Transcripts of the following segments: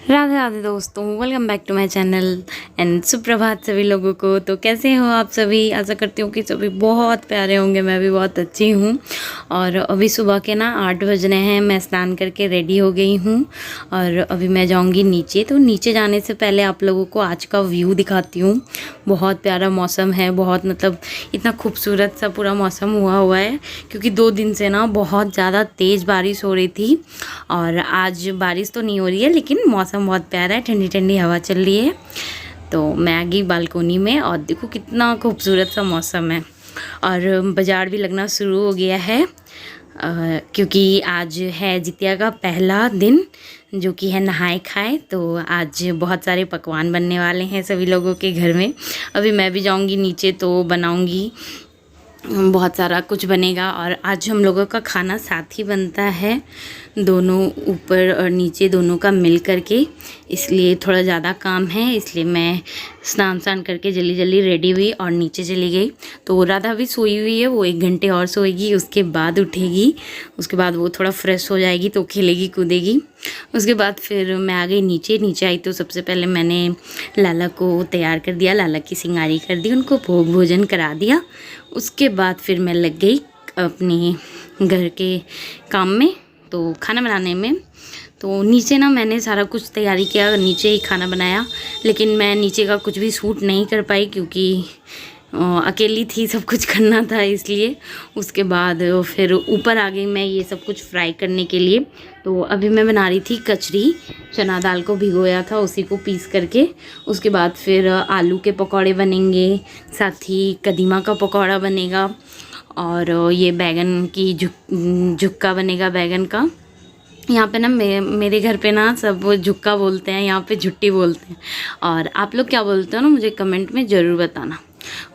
राधे राधे दोस्तों, welcome back to my channel and सुप्रभात सभी लोगों को। तो कैसे हो आप सभी? आशा करती हूँ कि सभी बहुत प्यारे होंगे। मैं भी बहुत अच्छी हूँ। और अभी सुबह के ना 8 बज रहे हैं। मैं स्नान करके रेडी हो गई हूँ और अभी मैं जाऊँगी नीचे। तो नीचे जाने से पहले आप लोगों को आज का व्यू दिखाती हूँ। बहुत प्यारा मौसम है, बहुत मतलब इतना खूबसूरत सा पूरा मौसम हुआ है, क्योंकि 2 दिन से ना बहुत ज़्यादा तेज़ बारिश हो रही थी। और आज बारिश तो नहीं हो रही है, लेकिन मौसम बहुत प्यारा है, ठंडी ठंडी हवा चल रही है। तो मैं आ गई बालकोनी में और देखो कितना खूबसूरत सा मौसम है। और बाज़ार भी लगना शुरू हो गया है, क्योंकि आज है जितिया का पहला दिन, जो कि है नहाए खाए। तो आज बहुत सारे पकवान बनने वाले हैं सभी लोगों के घर में। अभी मैं भी जाऊंगी नीचे तो बनाऊंगी, बहुत सारा कुछ बनेगा। और आज हम लोगों का खाना साथ ही बनता है, दोनों ऊपर और नीचे दोनों का मिल करके, इसलिए थोड़ा ज़्यादा काम है। इसलिए मैं स्नान करके जल्दी जल्दी रेडी हुई और नीचे चली गई। तो राधा भी सोई हुई है, वो 1 घंटे और सोएगी, उसके बाद उठेगी। उसके बाद वो थोड़ा फ्रेश हो जाएगी तो खेलेगी कूदेगी। उसके बाद फिर मैं आ गई नीचे। नीचे आई तो सबसे पहले मैंने लाला को तैयार कर दिया, लाला की सिंगारी कर दी, उनको भोग भोजन करा दिया। उसके बाद फिर मैं लग गई अपने घर के काम में, तो खाना बनाने में। तो नीचे ना मैंने सारा कुछ तैयारी किया, नीचे ही खाना बनाया। लेकिन मैं नीचे का कुछ भी शूट नहीं कर पाई, क्योंकि अकेली थी, सब कुछ करना था इसलिए। उसके बाद फिर ऊपर आ गई मैं ये सब कुछ फ्राई करने के लिए। तो अभी मैं बना रही थी कचरी, चना दाल को भिगोया था, उसी को पीस करके। उसके बाद फिर आलू के पकौड़े बनेंगे, साथ ही कदीमा का पकौड़ा बनेगा, और ये बैगन की झुक्का बनेगा बैगन का। यहाँ पे ना मेरे घर पे ना सब झुक्का बोलते हैं, यहाँ पे झुट्टी बोलते हैं। और आप लोग क्या बोलते हो ना, मुझे कमेंट में ज़रूर बताना।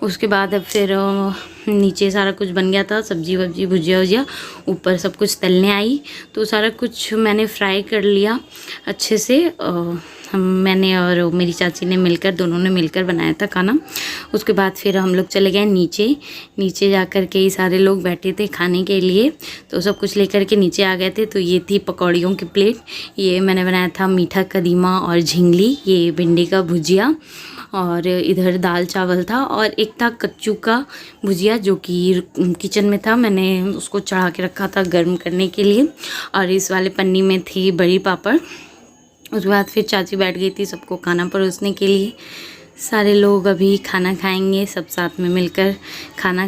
उसके बाद अब फिर नीचे सारा कुछ बन गया था, सब्जी वब्जी भुजिया वुजिया, ऊपर सब कुछ तलने आई। तो सारा कुछ मैंने फ्राई कर लिया अच्छे से। मैंने और मेरी चाची ने मिलकर, दोनों ने मिलकर बनाया था खाना। उसके बाद फिर हम लोग चले गए नीचे। नीचे जा कर के ही सारे लोग बैठे थे खाने के लिए, तो सब कुछ लेकर के नीचे आ गए थे। तो ये थी पकौड़ियों की प्लेट, ये मैंने बनाया था मीठा कदीमा और झिंगली, ये भिंडी का भुजिया, और इधर दाल चावल था, और एक था कच्चू का भुजिया जो कि किचन में था, मैंने उसको चढ़ा के रखा था गर्म करने के लिए। और इस वाले पन्नी में थी बड़ी पापड़। उसके बाद फिर चाची बैठ गई थी सबको खाना परोसने के लिए। सारे लोग अभी खाना खाएंगे, सब साथ में मिलकर खाना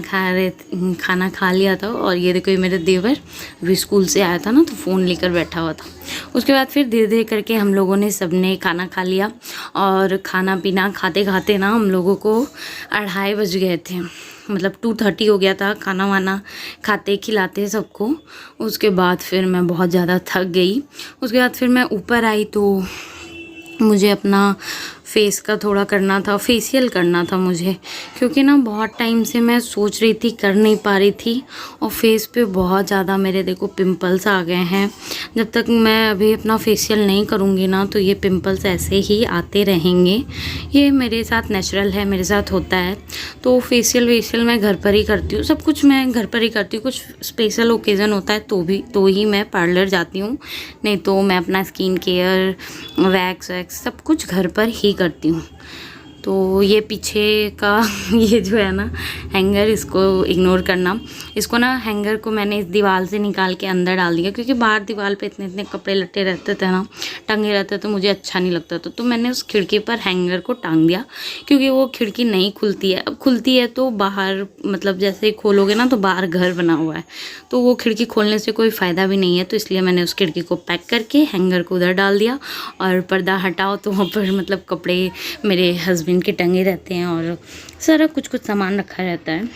खा लिया था। और ये देखो, ये मेरा देवर अभी स्कूल से आया था ना, तो फ़ोन लेकर बैठा हुआ था। उसके बाद फिर धीरे धीरे करके हम लोगों ने सबने खाना खा लिया। और खाना पीना खाते खाते ना हम लोगों को 2:30 बज गए थे, मतलब 2:30 हो गया था खाना वाना खाते खिलाते सबको। उसके बाद फिर मैं बहुत ज़्यादा थक गई। उसके बाद फिर मैं ऊपर आई तो मुझे अपना फेस का थोड़ा करना था, फेशियल करना था मुझे, क्योंकि ना बहुत टाइम से मैं सोच रही थी, कर नहीं पा रही थी। और फेस पे बहुत ज़्यादा मेरे देखो पिंपल्स आ गए हैं। जब तक मैं अभी अपना फेशियल नहीं करूँगी ना, तो ये पिंपल्स ऐसे ही आते रहेंगे। ये मेरे साथ नेचुरल है, मेरे साथ होता है। तो फेशियल मैं घर पर ही करती हूँ, सब कुछ मैं घर पर ही करती हूँ। कुछ स्पेशल ओकेज़न होता है तो ही मैं पार्लर जाती हूँ, नहीं तो मैं अपना स्किन केयर, वैक्स सब कुछ घर पर ही करती हूँ। तो ये पीछे का ये जो है ना हैंगर, इसको इग्नोर करना। इसको ना हैंगर को मैंने इस दीवार से निकाल के अंदर डाल दिया, क्योंकि बाहर दीवार पे इतने इतने कपड़े लट्टे रहते थे ना, टंगे रहते, तो मुझे अच्छा नहीं लगता था। तो मैंने उस खिड़की पर हैंगर को टांग दिया, क्योंकि वो खिड़की नहीं खुलती है। अब खुलती है तो बाहर, मतलब जैसे ही खोलोगे ना तो बाहर घर बना हुआ है, तो वो खिड़की खोलने से कोई फ़ायदा भी नहीं है। तो इसलिए मैंने उस खिड़की को पैक करके हैंगर को उधर डाल दिया। और पर्दा हटाओ तो वहाँ पर मतलब कपड़े मेरे हस्बैंड के टंगे रहते हैं, और सारा कुछ सामान रखा रहता है।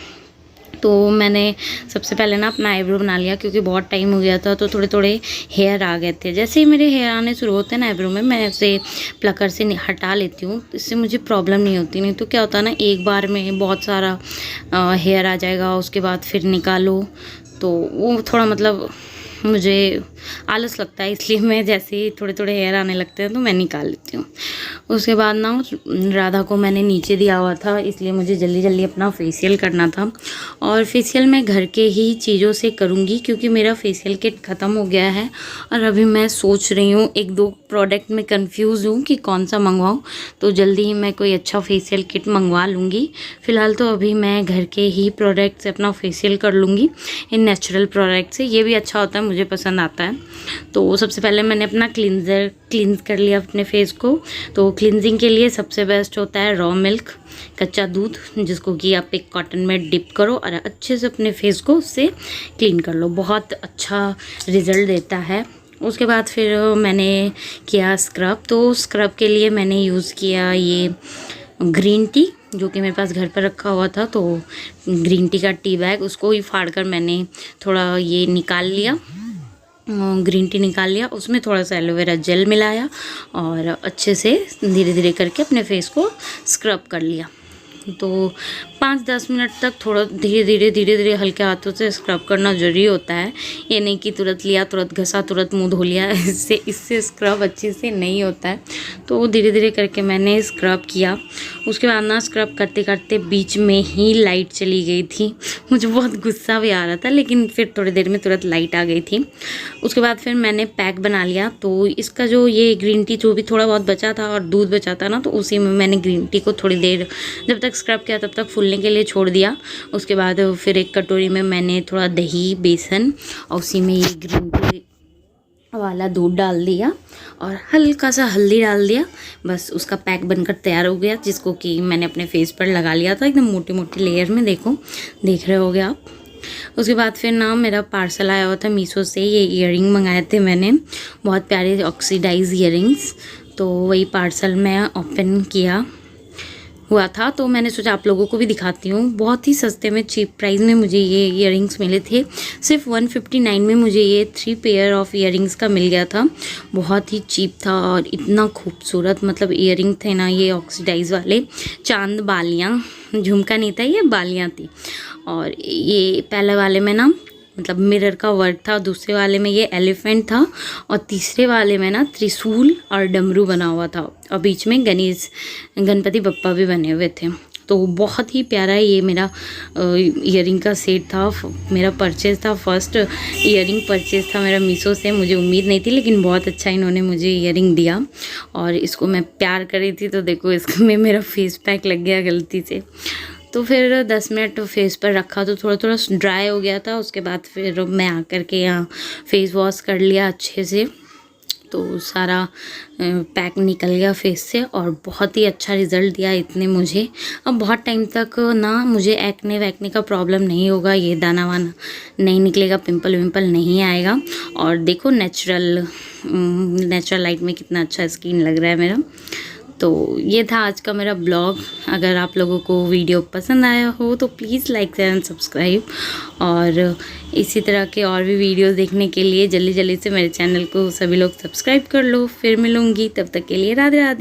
तो मैंने सबसे पहले ना अपना आईब्रो बना लिया, क्योंकि बहुत टाइम हो गया था, तो थोड़े थोड़े हेयर आ गए थे। जैसे ही मेरे हेयर आने शुरू होते हैं ना आईब्रो में, मैं उसे प्लकर से हटा लेती हूँ, इससे मुझे प्रॉब्लम नहीं होती। नहीं तो क्या होता है ना, एक बार में बहुत सारा हेयर आ जाएगा, उसके बाद फिर निकालो, तो वो थोड़ा मतलब मुझे आलस लगता है। इसलिए मैं जैसे ही थोड़े थोड़े हेयर आने लगते हैं तो मैं निकाल लेती हूँ। उसके बाद ना राधा को मैंने नीचे दिया हुआ था, इसलिए मुझे जल्दी जल्दी अपना फेशियल करना था। और फेशियल मैं घर के ही चीज़ों से करूँगी, क्योंकि मेरा फेशियल किट ख़त्म हो गया है। और अभी मैं सोच रही हूँ 1-2 प्रोडक्ट में कंफ्यूज हूँ कि कौन सा मंगवाऊँ, तो जल्दी ही मैं कोई अच्छा फेशियल किट मंगवा लूँगी। फ़िलहाल तो अभी मैं घर के ही प्रोडक्ट से अपना फेशियल कर लूँगी इन नेचुरल प्रोडक्ट से। ये भी अच्छा होता है, मुझे पसंद आता है। तो सबसे पहले मैंने अपना क्लींस कर लिया अपने फेस को। तो क्लिनजिंग के लिए सबसे बेस्ट होता है रॉ मिल्क, कच्चा दूध, जिसको कि आप एक कॉटन में डिप करो और अच्छे से अपने फेस को उससे क्लीन कर लो। बहुत अच्छा रिज़ल्ट देता है। उसके बाद फिर मैंने किया स्क्रब। तो स्क्रब के लिए मैंने यूज़ किया ये ग्रीन टी, जो कि मेरे पास घर पर रखा हुआ था। तो ग्रीन टी का टी बैग, उसको ही फाड़ कर मैंने थोड़ा ये निकाल लिया, ग्रीन टी निकाल लिया, उसमें थोड़ा सा एलोवेरा जेल मिलाया और अच्छे से धीरे धीरे करके अपने फेस को स्क्रब कर लिया। तो 5-10 मिनट तक थोड़ा धीरे धीरे हल्के हाथों से स्क्रब करना ज़रूरी होता है। ये नहीं कि तुरंत लिया, तुरंत घसा, तुरंत मुंह धो लिया, इससे स्क्रब अच्छे से नहीं होता है। तो धीरे धीरे करके मैंने स्क्रब किया। उसके बाद ना स्क्रब करते करते बीच में ही लाइट चली गई थी। मुझे बहुत गुस्सा भी आ रहा था, लेकिन फिर थोड़ी देर में तुरंत लाइट आ गई थी। उसके बाद फिर मैंने पैक बना लिया। तो इसका जो ये ग्रीन टी जो भी थोड़ा बहुत बचा था और दूध बचा था ना, तो उसी में मैंने ग्रीन टी को थोड़ी देर, जब तक स्क्रब किया तब तक फूलने के लिए छोड़ दिया। उसके बाद फिर एक कटोरी में मैंने थोड़ा दही, बेसन और उसी में ये ग्रीन टी वाला दूध डाल दिया और हल्का सा हल्दी डाल दिया। बस उसका पैक बनकर तैयार हो गया, जिसको कि मैंने अपने फेस पर लगा लिया था एकदम मोटी मोटी लेयर में। देख रहे होगे आप। उसके बाद फिर ना मेरा पार्सल आया हुआ था मीशो से। ये ईयरिंग मंगाए थे मैंने, बहुत प्यारे ऑक्सीडाइज ईयरिंग्स। तो वही पार्सल मैं ओपन किया हुआ था। तो मैंने सोचा आप लोगों को भी दिखाती हूँ। बहुत ही सस्ते में, चीप प्राइस में मुझे ये ईयरिंग्स मिले थे। सिर्फ 159 में मुझे ये 3 पेयर ऑफ ईयरिंग्स का मिल गया था। बहुत ही चीप था और इतना खूबसूरत मतलब ईयरिंग थे ना ये ऑक्सीडाइज वाले। चांद बालियाँ, झुमका नहीं था, ये बालियाँ थी। और ये पहले वाले में ना मतलब मिरर का वर्क था, दूसरे वाले में ये एलिफेंट था और तीसरे वाले में ना त्रिशूल और डमरू बना हुआ था और बीच में गणपति बप्पा भी बने हुए थे। तो बहुत ही प्यारा ये मेरा ईयरिंग का सेट था। मेरा परचेज़ था, फर्स्ट ईयरिंग परचेज़ था मेरा मीशो से। मुझे उम्मीद नहीं थी, लेकिन बहुत अच्छा इन्होंने मुझे ईयरिंग दिया और इसको मैं प्यार कर रही थी। तो देखो इसमें मेरा फेस पैक लग गया गलती से। तो फिर 10 मिनट फेस पर रखा तो थोड़ा थोड़ा ड्राई हो गया था। उसके बाद फिर मैं आकर के यहाँ फेस वॉश कर लिया अच्छे से। तो सारा पैक निकल गया फेस से और बहुत ही अच्छा रिज़ल्ट दिया इतने मुझे। अब बहुत टाइम तक ना मुझे एक्ने वैक्ने का प्रॉब्लम नहीं होगा, ये दाना वाना नहीं निकलेगा, पिंपल विंपल नहीं आएगा। और देखो नेचुरल लाइट में कितना अच्छा स्किन लग रहा है मेरा। तो ये था आज का मेरा ब्लॉग। अगर आप लोगों को वीडियो पसंद आया हो तो please like share and subscribe, और इसी तरह के और भी वीडियोस देखने के लिए जल्दी जल्दी से मेरे चैनल को सभी लोग सब्सक्राइब कर लो। फिर मिलूँगी, तब तक के लिए राधे राधे।